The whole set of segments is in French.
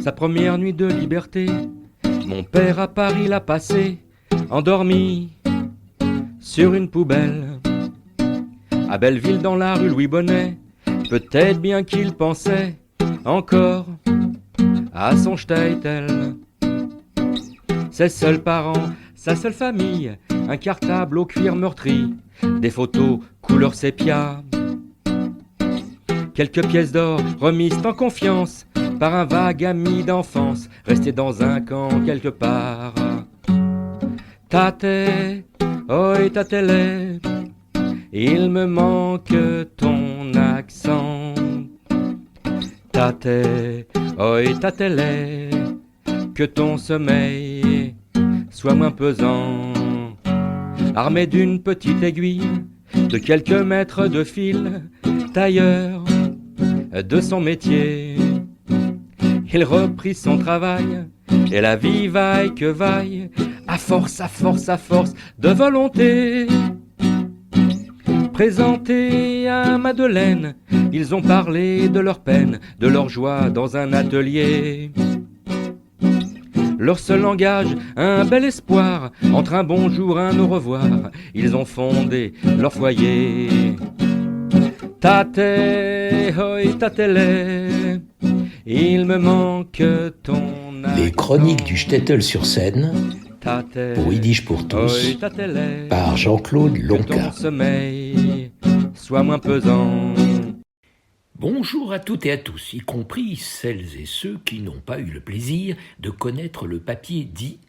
sa première nuit de liberté. Mon père à Paris l'a passé, endormi sur une poubelle. À Belleville dans la rue Louis Bonnet, peut-être bien qu'il pensait encore à son Statel. Ses seuls parents, sa seule famille, un cartable au cuir meurtri, des photos couleur sépia, quelques pièces d'or remises en confiance par un vague ami d'enfance, resté dans un camp quelque part. Tate, oi tatele, il me manque ton accent. Tate, oi tatele, que ton sommeil soit moins pesant. Armé d'une petite aiguille, de quelques mètres de fil, tailleur de son métier, il reprit son travail, et la vie vaille que vaille, à force de volonté. Présentés à Madeleine, ils ont parlé de leur peine, de leur joie dans un atelier. Leur seul langage, un bel espoir, entre un bonjour, un au revoir, ils ont fondé leur foyer. Tate, hoi tatele, il me manque ton accent. Les chroniques du Shtetl sur Seine, Tate, pour Yiddish pour tous, hoi tatele, par Jean-Claude que ton Lonca. sommeil soit moins pesant. Bonjour à toutes et à tous, y compris celles et ceux qui n'ont pas eu le plaisir de connaître le papier dit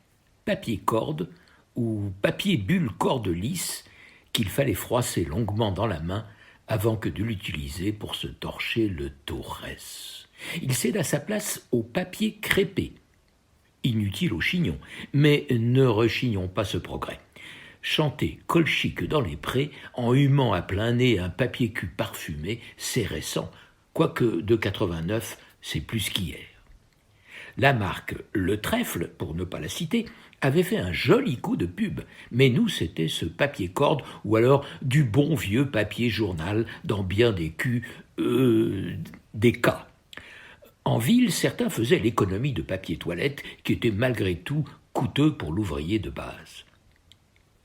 papier corde ou papier bulle corde lisse qu'il fallait froisser longuement dans la main avant que de l'utiliser pour se torcher le Torres. Il cède à sa place au papier crêpé, inutile au chignon, mais ne rechignons pas ce progrès. Chanter colchique dans les prés en humant à plein nez un papier cul parfumé, c'est récent, quoique de 89, c'est plus qu'hier. La marque Le Trèfle, pour ne pas la citer, avait fait un joli coup de pub, mais nous c'était ce papier corde ou alors du bon vieux papier journal dans bien des culs, des cas. En ville, certains faisaient l'économie de papier toilette qui était malgré tout coûteux pour l'ouvrier de base.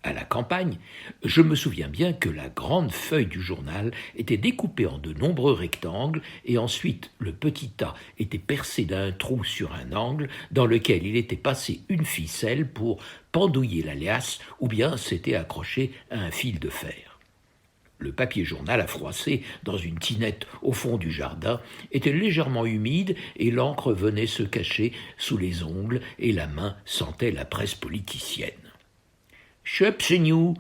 À la campagne, je me souviens bien que la grande feuille du journal était découpée en de nombreux rectangles et ensuite le petit tas était percé d'un trou sur un angle dans lequel il était passé une ficelle pour pendouiller la liasse ou bien c'était accroché à un fil de fer. Le papier journal à froisser dans une tinette au fond du jardin était légèrement humide et l'encre venait se cacher sous les ongles et la main sentait la presse politicienne. « Chepsignou,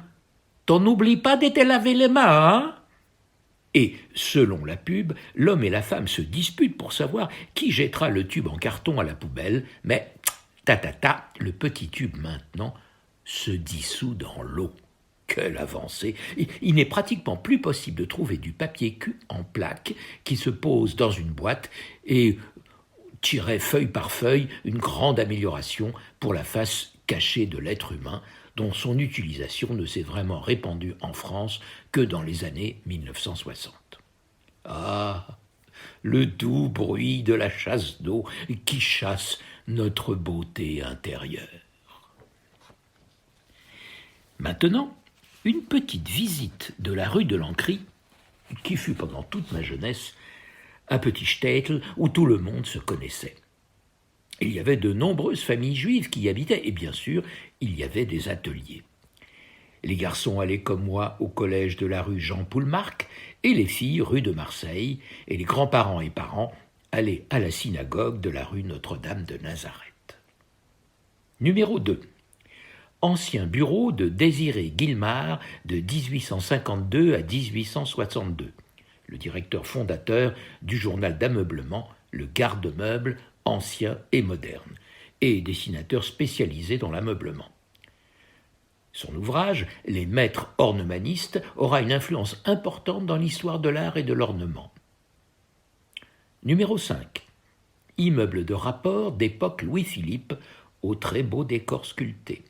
t'en oublies pas de te laver les mains, hein ?» Et, selon la pub, l'homme et la femme se disputent pour savoir qui jettera le tube en carton à la poubelle, mais, le petit tube maintenant se dissout dans l'eau. Quelle avancée! Il n'est pratiquement plus possible de trouver du papier cul en plaque qui se pose dans une boîte et tirer feuille par feuille une grande amélioration pour la face cachée de l'être humain, dont son utilisation ne s'est vraiment répandue en France que dans les années 1960. Ah, le doux bruit de la chasse d'eau qui chasse notre beauté intérieure. Maintenant, une petite visite de la rue de l'Ancry, qui fut pendant toute ma jeunesse un petit shtetl où tout le monde se connaissait. Il y avait de nombreuses familles juives qui y habitaient, et bien sûr, il y avait des ateliers. Les garçons allaient comme moi au collège de la rue Jean-Poulmarc, et les filles rue de Marseille, et les grands-parents et parents allaient à la synagogue de la rue Notre-Dame de Nazareth. Numéro 2. Ancien bureau de Désiré Guillemard de 1852 à 1862, le directeur fondateur du journal d'ameublement Le Garde-Meuble ancien et moderne, et dessinateur spécialisé dans l'ameublement. Son ouvrage, Les maîtres ornemanistes, aura une influence importante dans l'histoire de l'art et de l'ornement. Numéro 5. Immeuble de rapport d'époque Louis-Philippe, au très beau décor sculpté.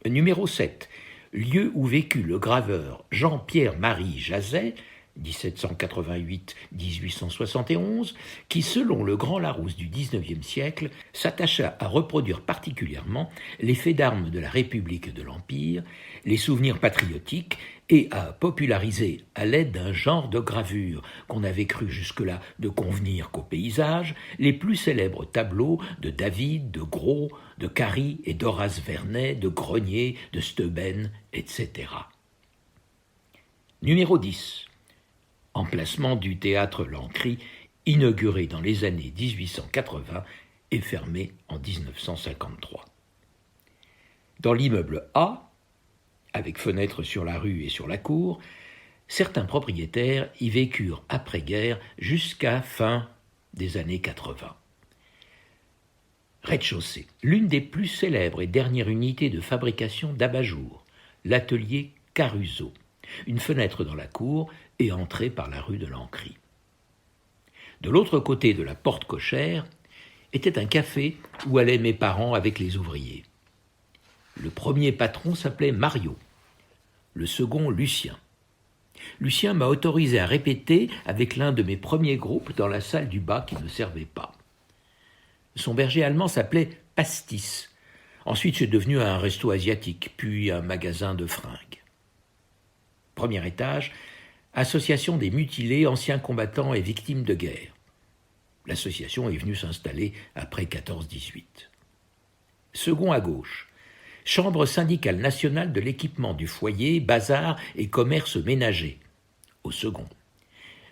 Numéro 7. Lieu où vécut le graveur Jean-Pierre-Marie Jazet, 1788-1871, qui, selon le grand Larousse du XIXe siècle, s'attacha à reproduire particulièrement les faits d'armes de la République et de l'Empire, les souvenirs patriotiques, et à populariser, à l'aide d'un genre de gravure qu'on avait cru jusque-là de convenir qu'au paysage, les plus célèbres tableaux de David, de Gros, de Cary et d'Horace Vernet, de Grenier, de Steuben, etc. Numéro 10. Emplacement du théâtre Lancry, inauguré dans les années 1880 et fermé en 1953. Dans l'immeuble A, avec fenêtres sur la rue et sur la cour, certains propriétaires y vécurent après-guerre jusqu'à fin des années 80. Rez-de-chaussée, l'une des plus célèbres et dernières unités de fabrication d'abat-jour, l'atelier Caruso, une fenêtre dans la cour et entrée par la rue de Lancry. De l'autre côté de la porte cochère était un café où allaient mes parents avec les ouvriers. Le premier patron s'appelait Mario, le second Lucien. Lucien m'a autorisé à répéter avec l'un de mes premiers groupes dans la salle du bas qui ne servait pas. Son berger allemand s'appelait Pastis. Ensuite, c'est devenu un resto asiatique, puis un magasin de fringues. Premier étage, association des mutilés, anciens combattants et victimes de guerre. L'association est venue s'installer après 14-18. Second à gauche, Chambre syndicale nationale de l'équipement du foyer, bazar et commerce ménager, au second.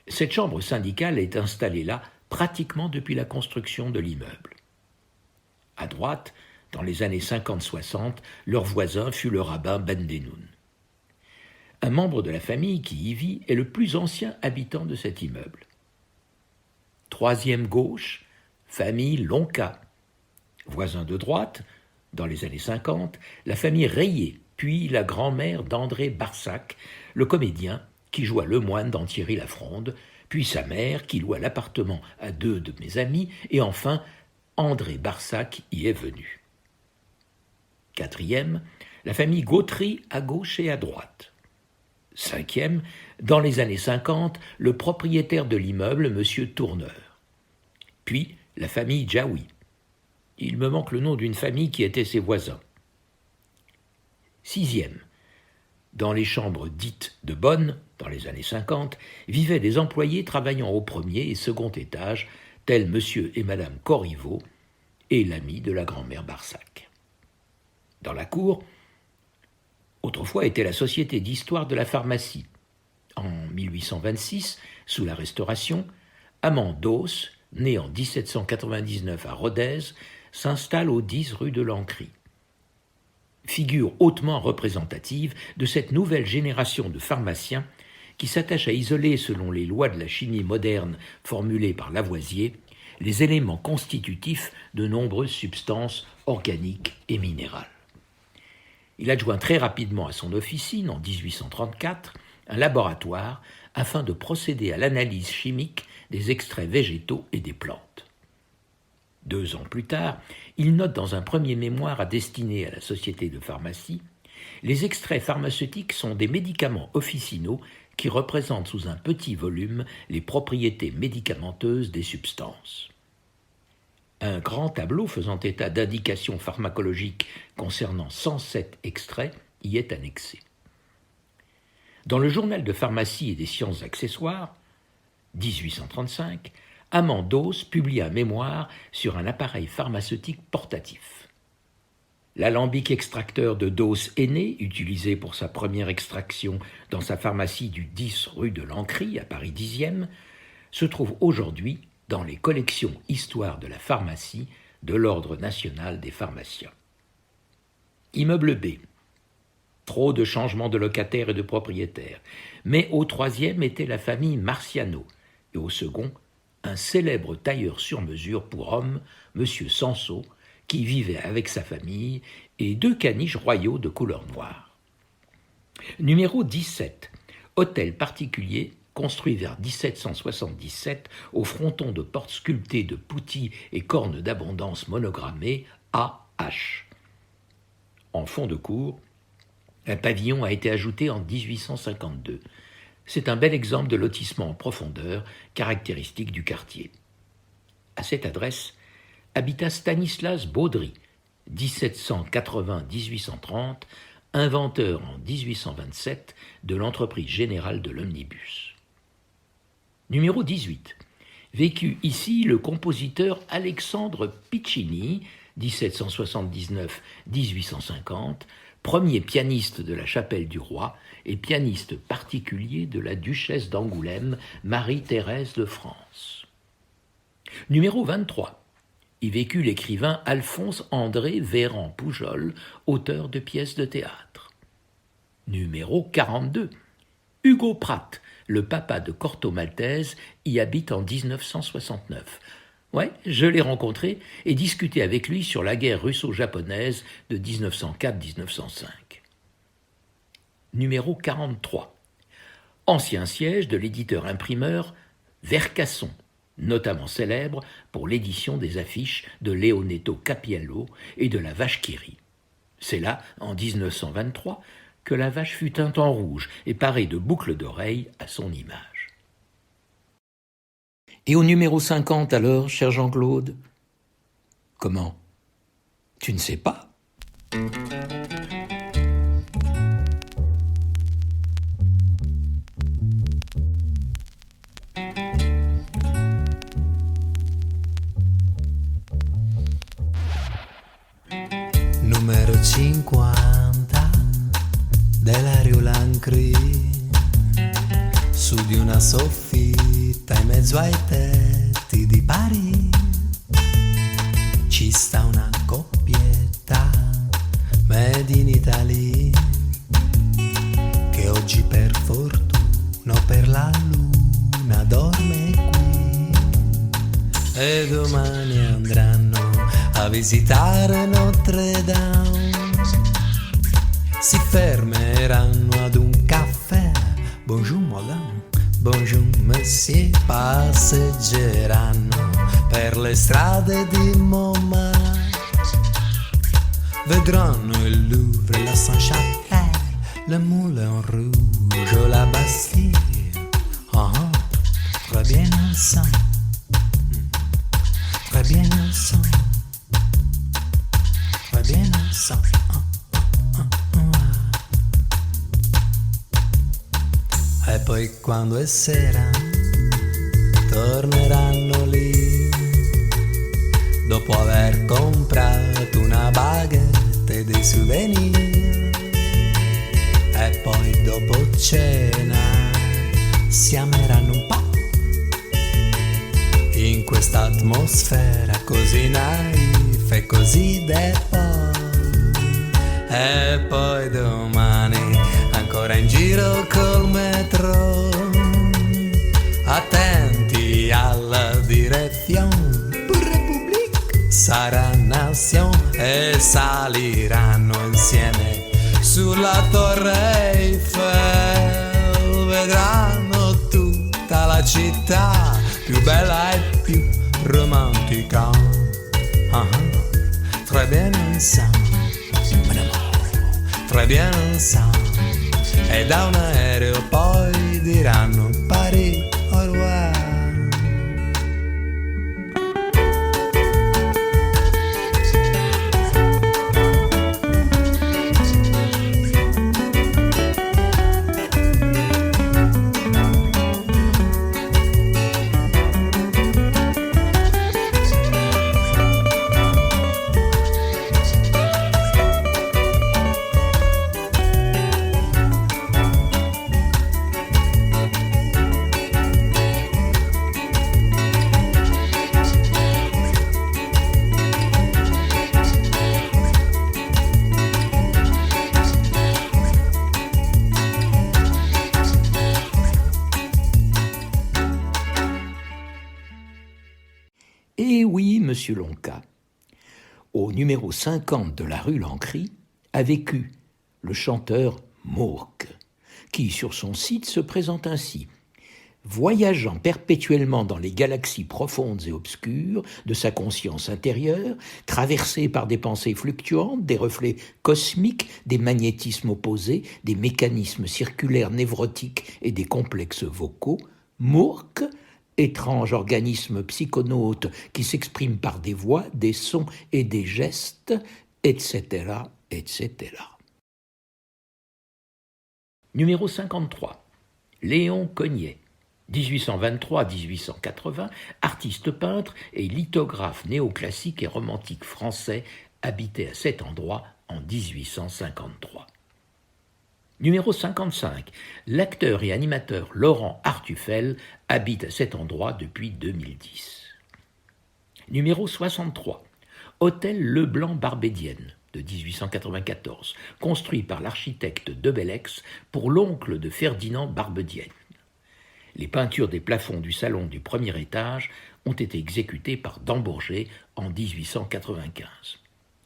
Cette chambre syndicale est installée là pratiquement depuis la construction de l'immeuble. À droite, dans les années 50-60, leur voisin fut le rabbin Bendenoun. Un membre de la famille qui y vit est le plus ancien habitant de cet immeuble. Troisième gauche, famille Lonca. Voisin de droite, dans les années 50, la famille Rayé, puis la grand-mère d'André Barsac, le comédien qui joua le moine dans Thierry Lafronde, puis sa mère qui loua l'appartement à deux de mes amis, et enfin André Barsac y est venu. Quatrième, la famille Gautry à gauche et à droite. Cinquième, dans les années 50, le propriétaire de l'immeuble, M. Tourneur. Puis la famille Jaoui. Il me manque le nom d'une famille qui était ses voisins. Sixième, dans les chambres dites de bonne, dans les années 50, vivaient des employés travaillant au premier et second étage, tels M. et Mme Corriveau et l'ami de la grand-mère Barsac. Dans la cour, autrefois était la Société d'histoire de la pharmacie. En 1826, sous la Restauration, Amand Dos, né en 1799 à Rodez, s'installe au 10 rue de Lancry. Figure hautement représentative de cette nouvelle génération de pharmaciens qui s'attache à isoler, selon les lois de la chimie moderne formulées par Lavoisier, les éléments constitutifs de nombreuses substances organiques et minérales. Il adjoint très rapidement à son officine, en 1834, un laboratoire afin de procéder à l'analyse chimique des extraits végétaux et des plantes. 2 ans plus tard, il note dans un premier mémoire à destiné à la Société de pharmacie « Les extraits pharmaceutiques sont des médicaments officinaux qui représentent sous un petit volume les propriétés médicamenteuses des substances. » Un grand tableau faisant état d'indications pharmacologiques concernant 107 extraits y est annexé. Dans le journal de pharmacie et des sciences accessoires, 1835, Amand Dos publie un mémoire sur un appareil pharmaceutique portatif. L'alambic extracteur de Dos aîné, utilisé pour sa première extraction dans sa pharmacie du 10 rue de Lancry, à Paris 10e, se trouve aujourd'hui dans les collections Histoire de la pharmacie de l'Ordre national des pharmaciens. Immeuble B. Trop de changements de locataires et de propriétaires, mais au 3e était la famille Marciano, et au second, un célèbre tailleur sur mesure pour hommes, M. Sanso, qui vivait avec sa famille, et 2 caniches royaux de couleur noire. Numéro 17. Hôtel particulier, construit vers 1777, au fronton de portes sculptées de poutis et cornes d'abondance monogrammées A.H. En fond de cour, un pavillon a été ajouté en 1852. C'est un bel exemple de lotissement en profondeur, caractéristique du quartier. À cette adresse habita Stanislas Baudry, 1780-1830, inventeur en 1827 de l'entreprise générale de l'omnibus. Numéro 18. Vécut ici le compositeur Alexandre Piccinni, 1779-1850, premier pianiste de la Chapelle du Roi et pianiste particulier de la duchesse d'Angoulême, Marie-Thérèse de France. Numéro 23. Y vécut l'écrivain Alphonse-André Véran-Poujol, auteur de pièces de théâtre. Numéro 42. Hugo Pratt, le papa de Corto Maltese, y habite en 1969. Ouais, je l'ai rencontré et discuté avec lui sur la guerre russo-japonaise de 1904-1905. Numéro 43. Ancien siège de l'éditeur-imprimeur Vercasson, notamment célèbre pour l'édition des affiches de Leonetto Capiello et de la vache qui rit. C'est là, en 1923, que la vache fut teinte en rouge et parée de boucles d'oreilles à son image. Et au numéro 50 alors, cher Jean-Claude ? Comment ? Tu ne sais pas ? Numero 50 della Rue Lancry, su di una soffitta in mezzo ai tetti di Parigi ci sta una coppietta made in Italy che oggi per fortuna o per la luna dorme qui e domani andranno a visitare Notre Dame, si fermeranno ad un caffè, bonjour madame, bonjour monsieur, passeggeranno per le strade di Montmartre, vedranno il Louvre, la Saint-Chapelle, le Moulin Rouge, la Bastille, très bien ensemble, très bien ensemble. Bien ensemble. E poi quando è sera torneranno lì dopo aver comprato una baguette e dei souvenir e poi dopo cena si ameranno un po' in questa atmosfera così naif e così default. E poi domani ancora in giro col metro, attenti alla direzione, pour République sarà nation, e saliranno insieme sulla Torre Eiffel, vedranno tutta la città più bella e più romantica. Très bien ensemble, très bien ensemble. E da un aereo poi diranno Paris au revoir. Eh oui, monsieur Lonca. Au numéro 50 de la rue Lancry a vécu le chanteur Mourque, qui sur son site se présente ainsi. voyageant perpétuellement dans les galaxies profondes et obscures de sa conscience intérieure, traversé par des pensées fluctuantes, des reflets cosmiques, des magnétismes opposés, des mécanismes circulaires névrotiques et des complexes vocaux, Mourk, étrange organisme psychonaute qui s'exprime par des voix, des sons et des gestes, etc., etc. Numéro 53. Léon Cognet, 1823-1880, artiste peintre et lithographe néoclassique et romantique français, habitait à cet endroit en 1853. Numéro 55. L'acteur et animateur Laurent Artufel habite à cet endroit depuis 2010. Numéro 63. Hôtel Leblanc-Barbédienne, de 1894, construit par l'architecte Debellex pour l'oncle de Ferdinand Barbedienne. Les peintures des plafonds du salon du premier étage ont été exécutées par Dambourger en 1895,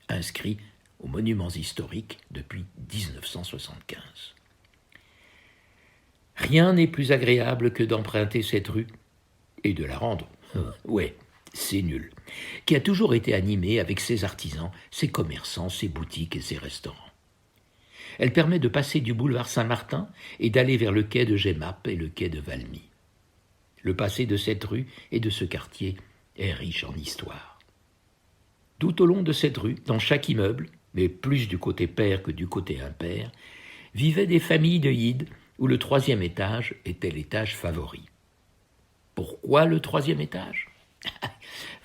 inscrits aux monuments historiques depuis 1975. Rien n'est plus agréable que d'emprunter cette rue et de la rendre. Ouais, c'est nul. Qui a toujours été animée avec ses artisans, ses commerçants, ses boutiques et ses restaurants. Elle permet de passer du boulevard Saint-Martin et d'aller vers le quai de Jemmapes et le quai de Valmy. Le passé de cette rue et de ce quartier est riche en histoire. Tout au long de cette rue, dans chaque immeuble, mais plus du côté père que du côté impair, vivaient des familles de Yid où le troisième étage était l'étage favori. Pourquoi le troisième étage ?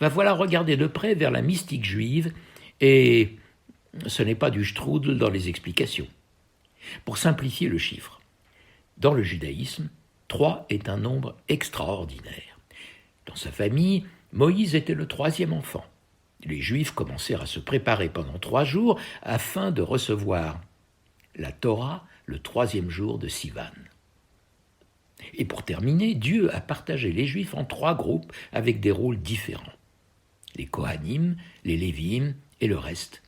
Va falloir regarder de près vers la mystique juive et ce n'est pas du strudel dans les explications. Pour simplifier le chiffre, dans le judaïsme, 3 est un nombre extraordinaire. Dans sa famille, Moïse était le 3e enfant. Les Juifs commencèrent à se préparer pendant 3 jours afin de recevoir la Torah le 3e jour de Sivan. Et pour terminer, Dieu a partagé les Juifs en 3 groupes avec des rôles différents. Les Kohanim, les Lévi'im et le reste,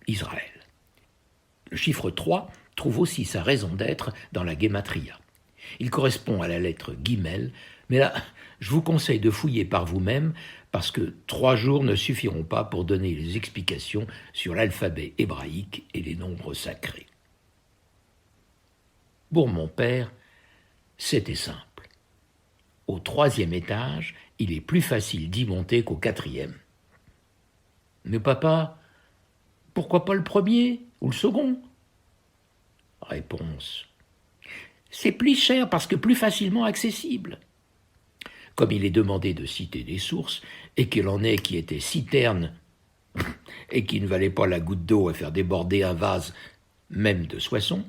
Israël. Le chiffre 3 trouve aussi sa raison d'être dans la Guématria. Il correspond à la lettre Guimel, mais là, je vous conseille de fouiller par vous-même parce que 3 jours ne suffiront pas pour donner les explications sur l'alphabet hébraïque et les nombres sacrés. Pour mon père, c'était simple. Au 3e étage, il est plus facile d'y monter qu'au 4e. Mais papa, pourquoi pas le 1er ou le 2nd ? Réponse. C'est plus cher parce que plus facilement accessible. Comme il est demandé de citer des sources, et qu'il en est qui étaient si ternes et qui ne valaient pas la goutte d'eau à faire déborder un vase, même de Soissons,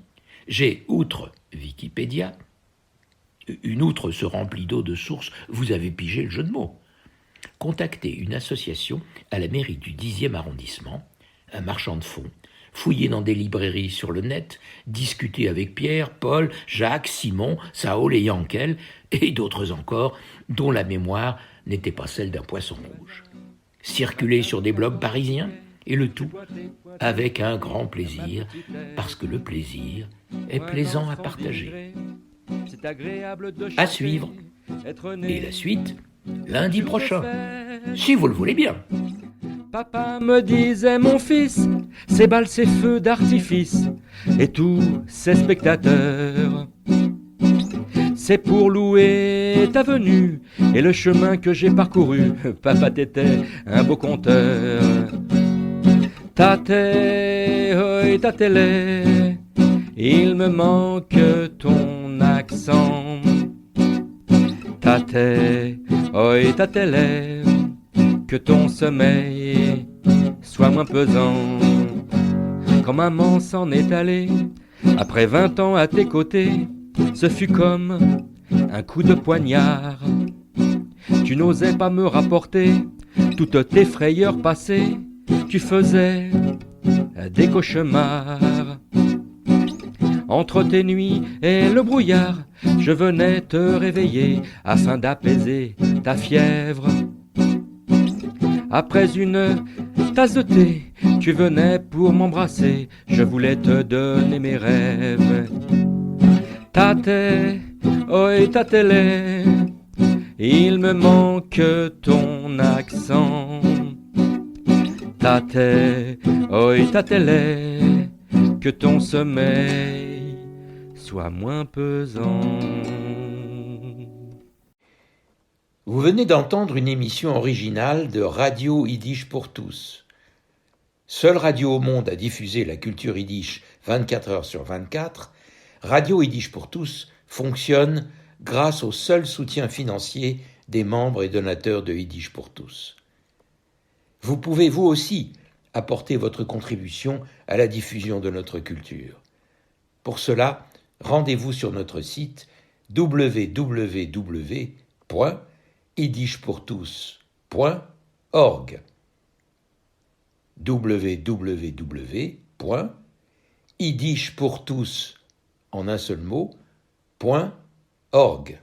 j'ai, outre Wikipédia, une outre se remplit d'eau de sources, vous avez pigé le jeu de mots, contacté une association à la mairie du 10e arrondissement, un marchand de fonds, fouiller dans des librairies sur le net, discuter avec Pierre, Paul, Jacques, Simon, Saul et Yankel, et d'autres encore, dont la mémoire n'était pas celle d'un poisson rouge. Circuler sur des blogs parisiens, et le tout avec un grand plaisir, parce que le plaisir est plaisant à partager. À suivre, et la suite, lundi prochain, si vous le voulez bien. Papa me disait, mon fils, ces balles, ces feux d'artifice, et tous ces spectateurs, c'est pour louer ta venue et le chemin que j'ai parcouru. Papa, t'étais un beau conteur. Tate, oi, tatele, il me manque ton accent. Tate, oi, tatele, que ton sommeil soit moins pesant. Quand maman s'en est allée, après 20 ans à tes côtés, ce fut comme un coup de poignard. Tu n'osais pas me rapporter toutes tes frayeurs passées, tu faisais des cauchemars. Entre tes nuits et le brouillard, je venais te réveiller afin d'apaiser ta fièvre. Après une tasse de thé, tu venais pour m'embrasser, je voulais te donner mes rêves. Tate, oi tatele, il me manque ton accent. Tate, oi tatele, que ton sommeil soit moins pesant. Vous venez d'entendre une émission originale de Radio Yiddish pour tous. Seule radio au monde à diffuser la culture yiddish 24 heures sur 24, Radio Yiddish pour tous fonctionne grâce au seul soutien financier des membres et donateurs de Yiddish pour tous. Vous pouvez vous aussi apporter votre contribution à la diffusion de notre culture. Pour cela, rendez-vous sur notre site www.yiddishpourtous.org www.yiddishpourtous en un seul mot, .org